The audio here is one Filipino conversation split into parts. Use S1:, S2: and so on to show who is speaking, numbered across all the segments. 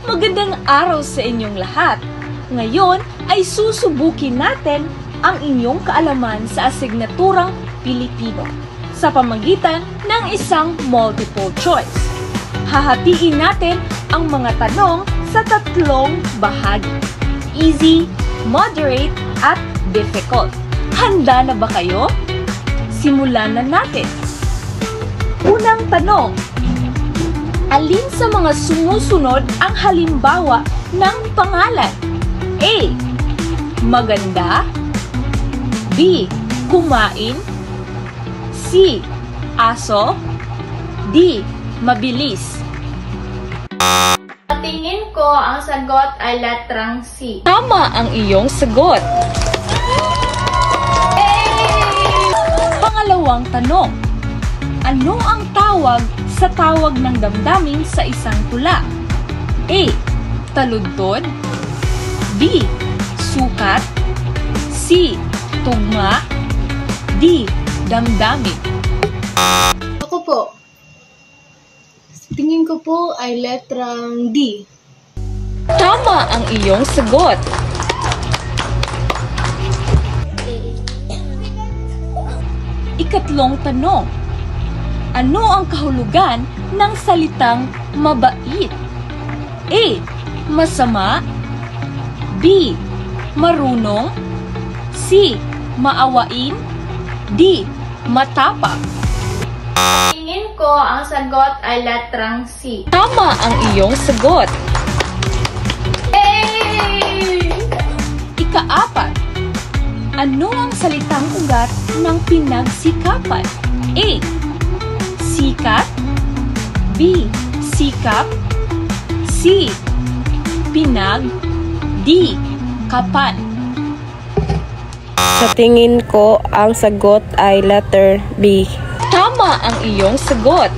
S1: Magandang araw sa inyong lahat. Ngayon ay susubukin natin ang inyong kaalaman sa asignaturang Pilipino sa pamamagitan ng isang multiple choice. Hahatiin natin ang mga tanong sa tatlong bahagi: easy, moderate, at difficult. Handa na ba kayo? Simulan na natin. Unang tanong: alin sa mga sumusunod ang halimbawa ng pangalan? A. Maganda. B. Kumain. C. Aso. D. Mabilis.
S2: Sa tingin ko, ang sagot ay letrang C.
S1: Tama ang iyong sagot. Pangalawang tanong: ano ang tawag sa tawag ng damdamin sa isang tula? A. Taludtod. B. Sukat. C. Tugma. D. Damdamin.
S3: Ako po. Tingin ko po ay letrang D.
S1: Tama ang iyong sagot. Ikatlong tanong: ano ang kahulugan ng salitang mabait? A. Masama. B. Marunong. C. Maawain. D. Matapang.
S2: Tingin ko, ang sagot ay letrang C.
S1: Tama ang iyong sagot. Ikaapat: ano ang salitang ugat ng pinagsikapan? A. Sikat. B. Sikap. C. Pinag. D. Kapan.
S4: Sa tingin ko, ang sagot ay letter B.
S1: Tama ang iyong sagot.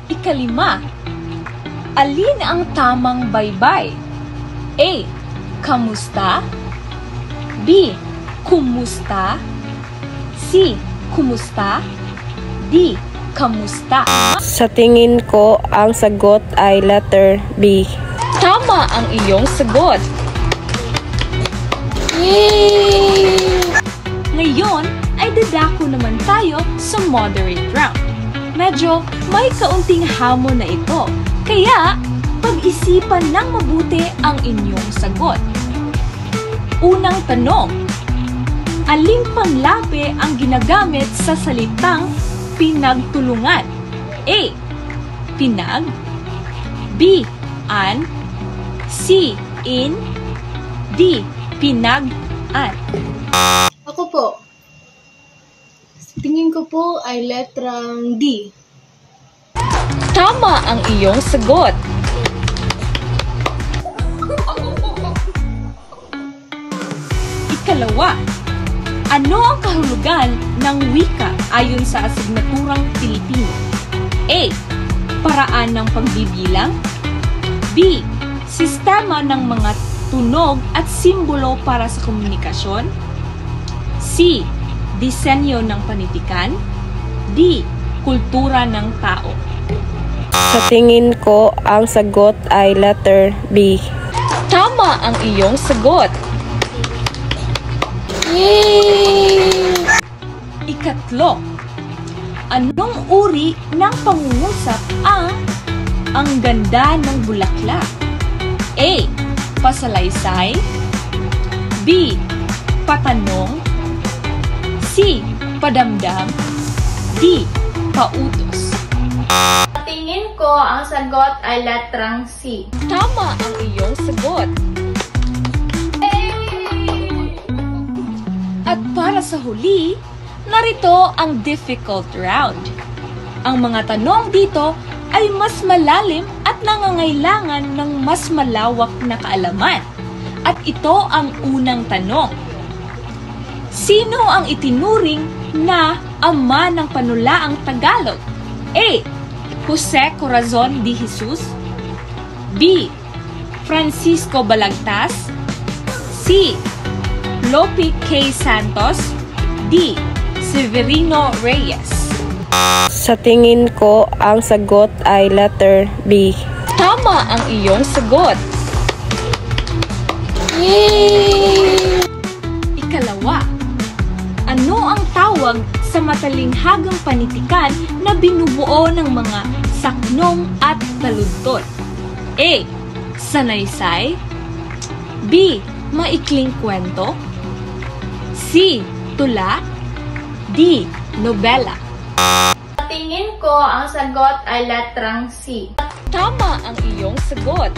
S1: Ikalima: alin ang tamang baybay? A. Kamusta. B. Kumusta. C. Kumusta. D. Kamusta.
S4: Sa tingin ko, ang sagot ay letter B.
S1: Tama ang iyong sagot. Ngayon ay dadako naman tayo sa moderate round. Medyo may kaunting hamon na ito, kaya pag-isipan ng mabuti ang inyong sagot. Unang tanong: aling panlapi ang ginagamit sa salitang pinagtulungan? A. Pinag. B. An. C. In. D. Pinag-an.
S3: Ako po. Tingin ko po ay letrang D.
S1: Tama ang iyong sagot. Ikalawa: ano ang kahulugan ng wika ayon sa asignaturang Pilipino? A. Paraan ng pagbibilang. B. Sistema ng mga tunog at simbolo para sa komunikasyon. C. Disenyo ng panitikan. D. Kultura ng tao.
S4: Sa tingin ko, ang sagot ay letter B.
S1: Tama ang iyong sagot. Ikatlo: anong uri ng pangungusap ang ganda ng bulaklak? A. Pasalaysay. B. Patanong. C. Padamdam. D. Pautos.
S2: Sa tingin ko, ang sagot ay letrang C.
S1: Tama ang iyong sagot. At para sa huli, narito ang difficult round. Ang mga tanong dito ay mas malalim at nangangailangan ng mas malawak na kaalaman. At ito ang unang tanong: sino ang itinuring na ama ng panulaang Tagalog? A. Jose Corazon de Jesus. B. Francisco Balagtas. C. Lope K. Santos. D. Severino Reyes.
S4: Sa tingin ko, ang sagot ay letter B.
S1: Tama ang iyong sagot. Ikalawa, ano ang tawag sa matalinghagang panitikan na binubuo ng mga saknong at taludtod? A. Sanaysay. B. Maikling kwento. C. Tula. D. Nobela.
S2: Sa tingin ko, ang sagot ay letrang C.
S1: Tama ang iyong sagot.